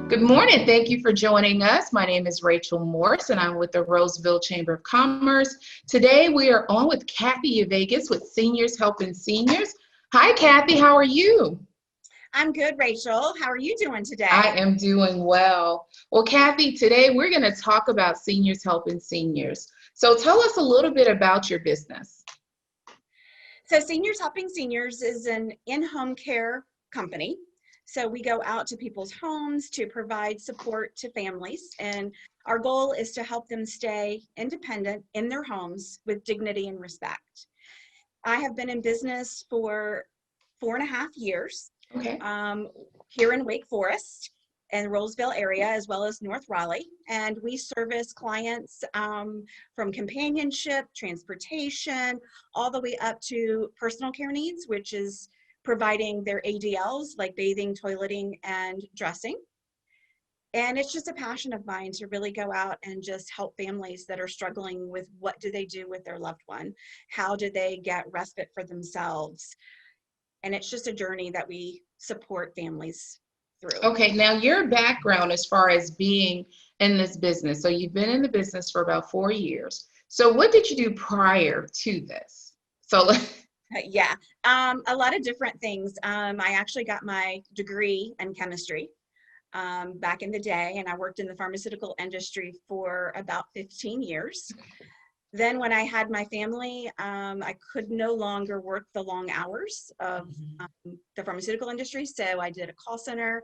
Good morning. Thank you for joining us. My name is Rachel Morse, and I'm with the Roseville Chamber of Commerce. Today, we are on with Kathy Uveges with Seniors Helping Seniors. Hi, Kathy. How are you? I'm good, Rachel. How are you doing I today? am doing well. Well, Kathy, today we're going to talk about Seniors Helping Seniors. So tell us a little bit about your business. So Seniors Helping Seniors is an in-home care company. So we go out to people's homes to provide support to families. And our goal is to help them stay independent in their homes with dignity and respect. I have been in business for 4.5 years Okay. here in Wake Forest and Roseville area, as well as North Raleigh. And we service clients from companionship, transportation, all the way up to personal care needs, which is providing their ADLs like bathing, toileting, and dressing. And it's just a passion of mine to really go out and just help families that are struggling with what do they do with their loved one? How do they get respite for themselves? And it's just a journey that we support families through. Okay, now your background as far as being in this business. So you've been in the business for about 4 years. So what did you do prior to this? So Yeah, a lot of different things. I actually got my degree in chemistry back in the day, and I worked in the pharmaceutical industry for about 15 years. Then when I had my family, I could no longer work the long hours of the pharmaceutical industry, so I did a call center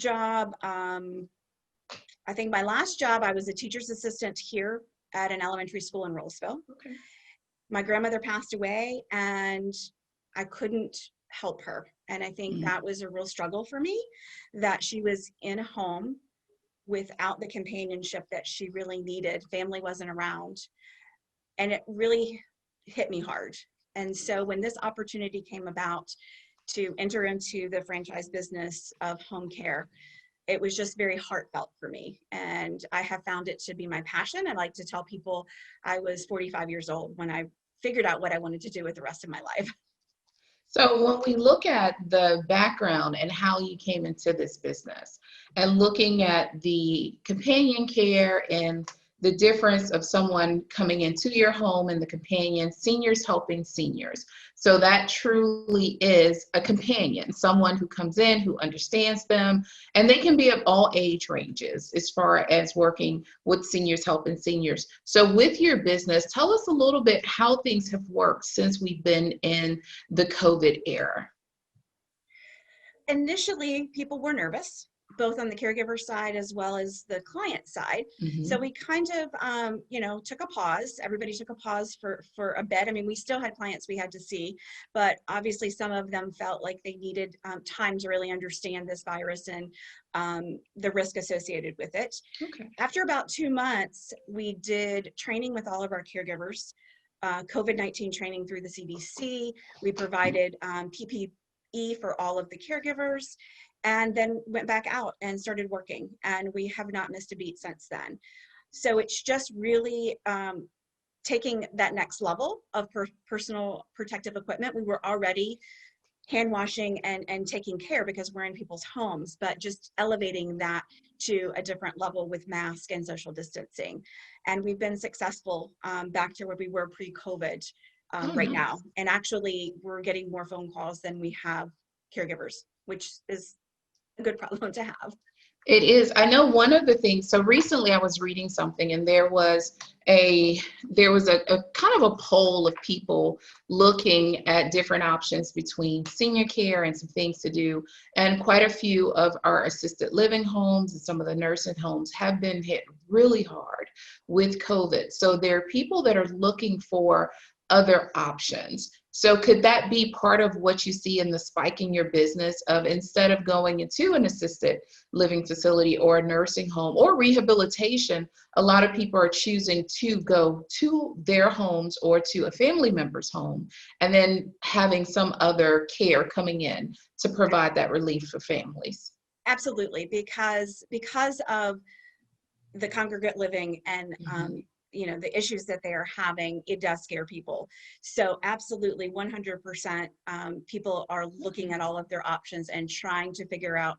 job. I think my last job, I was a teacher's assistant here at an elementary school in Roseville. Okay. My grandmother passed away and I couldn't help her. And I think that was a real struggle for me, that she was in a home without the companionship that she really needed. Family wasn't around. And it really hit me hard. And so when this opportunity came about to enter into the franchise business of home care, it was just very heartfelt for me. And I have found it to be my passion. I like to tell people I was 45 years old when I figured out what I wanted to do with the rest of my life. So when we look at the background and how you came into this business and looking at the companion care and the difference of someone coming into your home and the companion, seniors helping seniors. So that truly is a companion, someone who comes in, who understands them, and they can be of all age ranges as far as working with seniors helping seniors. So with your business, tell us a little bit how things have worked since we've been in the COVID era. Initially, people were nervous, both on the caregiver side as well as the client side. So we kind of, took a pause. Everybody took a pause for a bit. I mean, we still had clients we had to see, but obviously some of them felt like they needed time to really understand this virus and the risk associated with it. Okay. After about 2 months, we did training with all of our caregivers, COVID-19 training through the CDC. We provided PPE for all of the caregivers, and then went back out and started working. And we have not missed a beat since then. So it's just really taking that next level of personal protective equipment. We were already hand washing and taking care because we're in people's homes, but just elevating that to a different level with mask and social distancing. And we've been successful back to where we were pre-COVID right now. And actually, we're getting more phone calls than we have caregivers, which is a good problem to have. It is. I know one of the things, so recently I was reading something and there was a kind of a poll of people looking at different options between senior care and some things to do. And quite a few of our assisted living homes and some of the nursing homes have been hit really hard with COVID. So there are people that are looking for other options. So could that be part of what you see in the spike in your business of, instead of going into an assisted living facility or a nursing home or rehabilitation, a lot of people are choosing to go to their homes or to a family member's home and then having some other care coming in to provide that relief for families? Absolutely, because of the congregate living and the issues that they are having, it does scare people. So absolutely 100% people are looking at all of their options and trying to figure out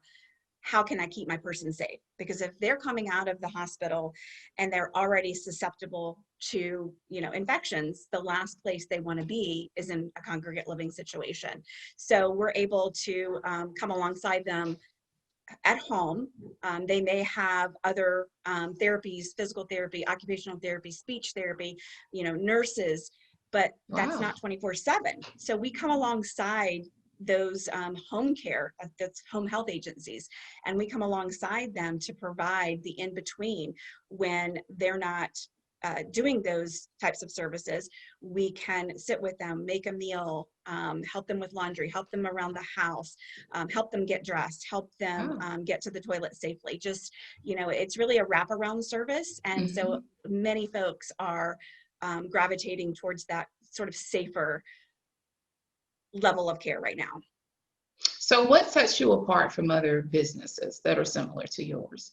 how can I keep my person safe? Because if they're coming out of the hospital and they're already susceptible to, infections, the last place they want to be is in a congregate living situation. So we're able to come alongside them at home. They may have other therapies, physical therapy, occupational therapy, speech therapy, nurses, but that's Wow. not 24/7. So we come alongside those home care, that's home health agencies, and we come alongside them to provide the in-between when they're not doing those types of services. We can sit with them, make a meal, help them with laundry, help them around the house, help them get dressed, help them Wow. get to the toilet safely. Just, it's really a wraparound service. And so many folks are gravitating towards that sort of safer level of care right now. So what sets you apart from other businesses that are similar to yours?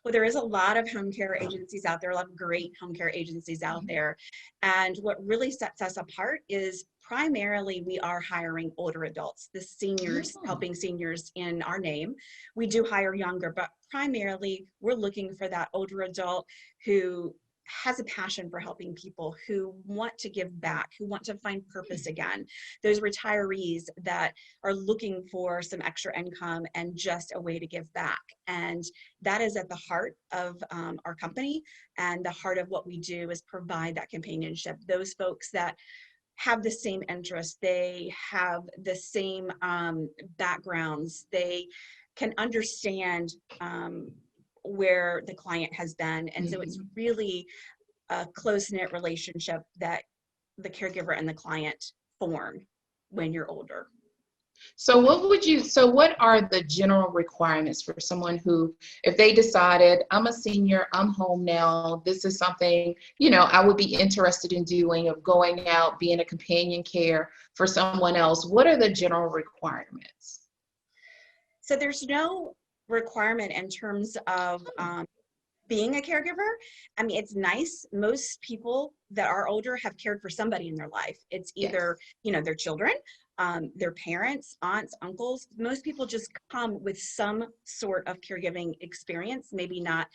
Well, there is a lot of home care agencies out there, a lot of great home care agencies out there. And what really sets us apart is primarily we are hiring older adults, the seniors, Oh, helping seniors in our name. We do hire younger, but primarily we're looking for that older adult who has a passion for helping people, who want to give back, who want to find purpose again. Those retirees that are looking for some extra income and just a way to give back. And that is at the heart of our company, and the heart of what we do is provide that companionship. Those folks that have the same interests, they have the same backgrounds, they can understand where the client has been. And so it's really a close-knit relationship that the caregiver and the client form when you're older. so what are the general requirements for someone who, if they decided, I'm a senior, I'm home now, this is something, I would be interested in doing, of going out, being a companion care for someone else, what are the general requirements? So there's no requirement in terms of being a caregiver. I mean, it's nice. Most people that are older have cared for somebody in their life. It's either, Yes. their children, their parents, aunts, uncles. Most people just come with some sort of caregiving experience, maybe not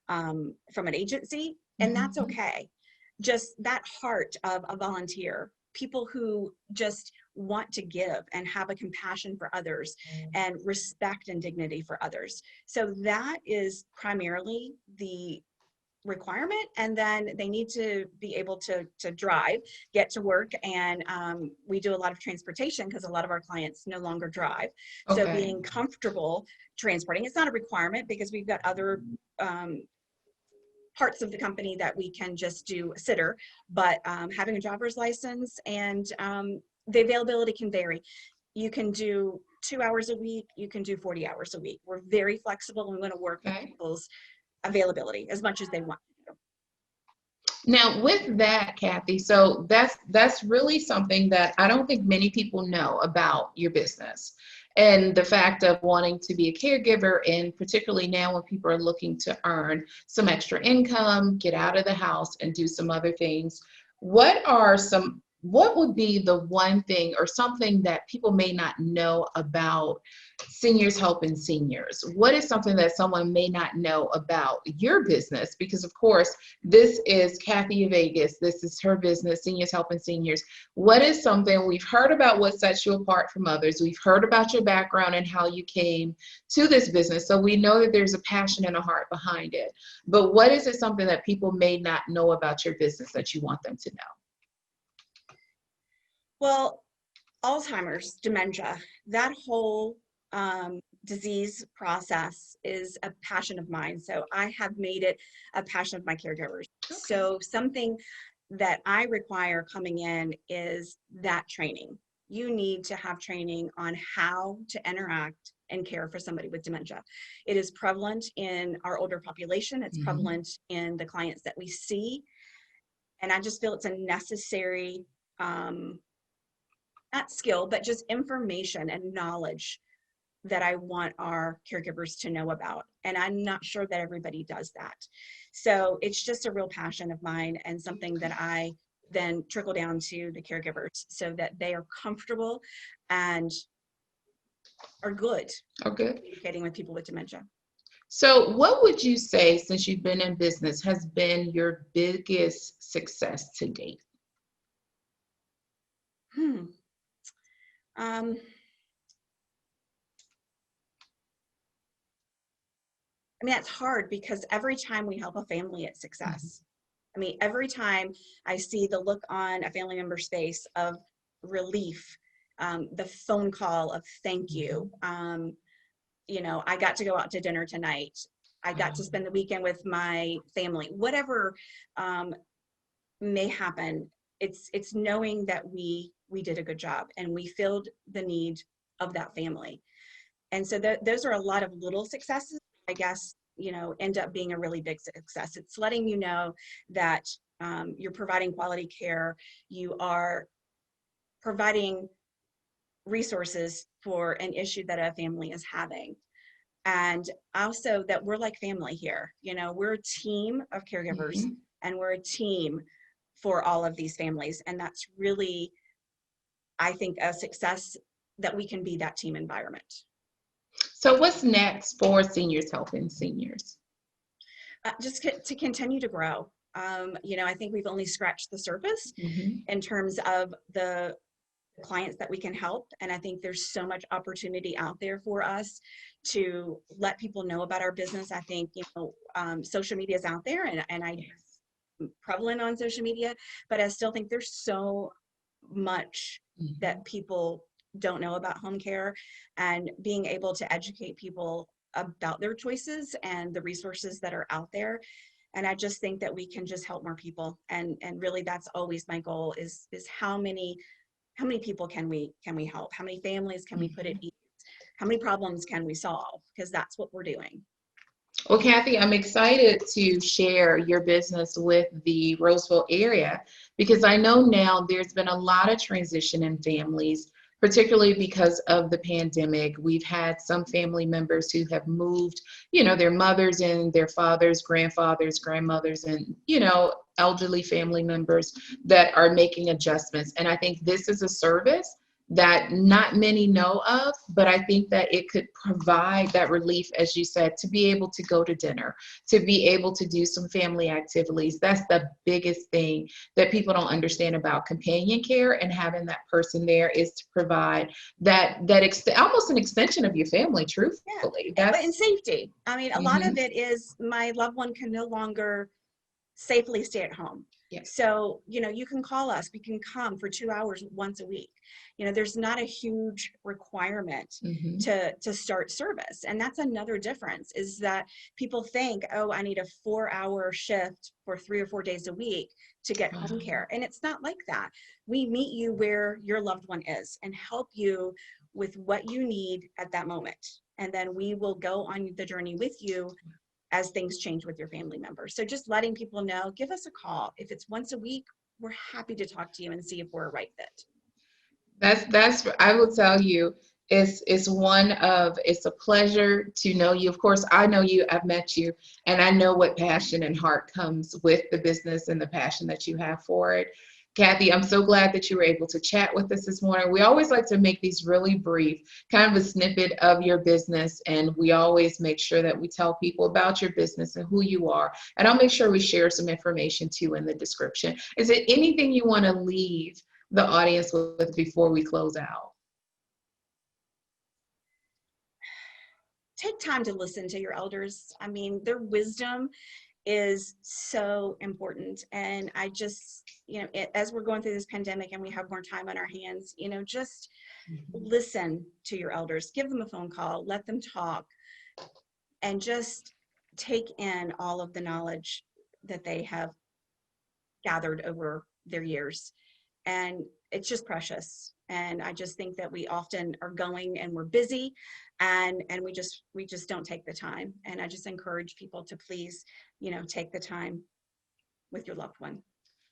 from an agency, and that's okay. Just that heart of a volunteer, people who just want to give and have a compassion for others and respect and dignity for others. So that is primarily the requirement. And then they need to be able to drive, get to work. And we do a lot of transportation because a lot of our clients no longer drive. So Okay. being comfortable transporting, it's not a requirement because we've got other parts of the company that we can just do a sitter, but having a driver's license, and the availability can vary. You can do 2 hours a week, you can do 40 hours a week. We're very flexible, and we want to work with Okay. people's availability as much as they want to do. Now, with that, Kathy, so that's really something that I don't think many people know about your business. And the fact of wanting to be a caregiver, and particularly now when people are looking to earn some extra income, get out of the house and do some other things, what would be the one thing or something that people may not know about seniors helping seniors? What is something that someone may not know about your business? Because of course, this is Kathy Uveges. This is her business, Seniors Helping Seniors. What is something we've heard about what sets you apart from others? We've heard about your background and how you came to this business. So we know that there's a passion and a heart behind it. But what is it something that people may not know about your business that you want them to know? Well, Alzheimer's, dementia, that whole disease process is a passion of mine. So I have made it a passion of my caregivers. Okay. So something that I require coming in is that training. You need to have training on how to interact and care for somebody with dementia. It is prevalent in our older population. It's prevalent in the clients that we see. And I just feel it's a necessary, not skill, but just information and knowledge that I want our caregivers to know about. And I'm not sure that everybody does that. So it's just a real passion of mine, and something that I then trickle down to the caregivers so that they are comfortable and are good Okay. communicating with people with dementia. So what would you say, since you've been in business, has been your biggest success to date? Hmm. Um, I mean, that's hard because every time we help a family, it's Mhm. success. I mean, every time I see the look on a family member's face of relief, the phone call of thank you, Mhm. I got to go out to dinner tonight. I got to Um, spend the weekend with my family. Whatever um, may happen, it's knowing that we did a good job and we filled the need of that family. And so those are a lot of little successes, I guess, end up being a really big success. It's letting you know that you're providing quality care, you are providing resources for an issue that a family is having. And also that we're like family here. We're a team of caregivers mhm. and we're a team for all of these families. And that's really, I think, a success that we can be that team environment. So what's next for seniors helping seniors? Just to continue to grow. I think we've only scratched the surface Mhm. in terms of the clients that we can help. And I think there's so much opportunity out there for us to let people know about our business. I think, social media is out there and I'm Yes. prevalent on social media, but I still think there's so much that Mhm. people don't know about home care, and being able to educate people about their choices and the resources that are out there. And I just think that we can just help more people, and really that's always my goal is how many people can we help, how many families can we put at Mhm. ease, how many problems can we solve, because that's what we're doing. Well, Kathy, I'm excited to share your business with the Roseville area because I know now there's been a lot of transition in families, particularly because of the pandemic. We've had some family members who have moved, their mothers and their fathers, grandfathers, grandmothers, and, elderly family members that are making adjustments. And I think this is a service that not many know of, but I think that it could provide that relief, as you said, to be able to go to dinner, to be able to do some family activities. That's the biggest thing that people don't understand about companion care, and having that person there is to provide almost an extension of your family, Yeah, truthfully. and That's safety. I mean, a lot of mhm. it is my loved one can no longer safely stay at home. Yeah. So, you can call us, we can come for 2 hours once a week. There's not a huge requirement Hmm. to start service. And that's another difference, is that people think, oh, I need a 4-hour shift for 3 or 4 days a week to get home care. And it's not like that. We meet you where your loved one is and help you with what you need at that moment. And then we will go on the journey with you as things change with your family members. So just letting people know, give us a call. If it's once a week, we're happy to talk to you and see if we're a right fit. That's I will tell you, it's a pleasure to know you. Of course, I know you, I've met you, and I know what passion and heart comes with the business and the passion that you have for it. Kathy, I'm so glad that you were able to chat with us this morning. We always like to make these really brief, kind of a snippet of your business, and we always make sure that we tell people about your business and who you are. And I'll make sure we share some information too in the description. Is there anything you want to leave the audience with before we close out? Take time to listen to your elders. I mean, their wisdom is so important. And I just, as we're going through this pandemic and we have more time on our hands, just Mhm. listen to your elders, give them a phone call, let them talk, and just take in all of the knowledge that they have gathered over their years. And it's just precious. And I just think that we often are going and we're busy, and we just don't take the time. And I just encourage people to please, take the time with your loved one.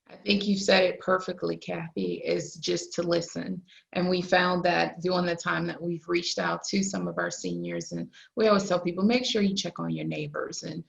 I think you said it perfectly, Kathy, is just to listen. And we found that during the time that we've reached out to some of our seniors, and we always tell people, make sure you check on your neighbors and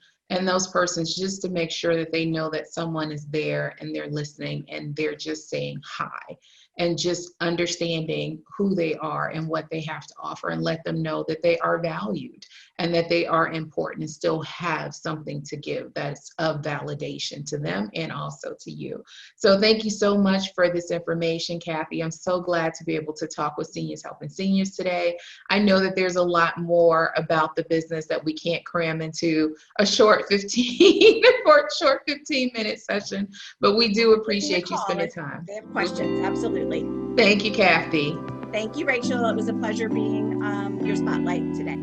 those persons, just to make sure that they know that someone is there and they're listening and they're just saying hi. and just understanding who they are and what they have to offer, and let them know that they are valued and that they are important and still have something to give that's of validation to them and also to you. So thank you so much for this information, Kathy. I'm so glad to be able to talk with Seniors Helping Seniors today. I know that there's a lot more about the business that we can't cram into a short 15-minute session, but we do appreciate you spending time. They have questions, absolutely. Thank you, Kathy. Thank you, Rachel. It was a pleasure being your spotlight today.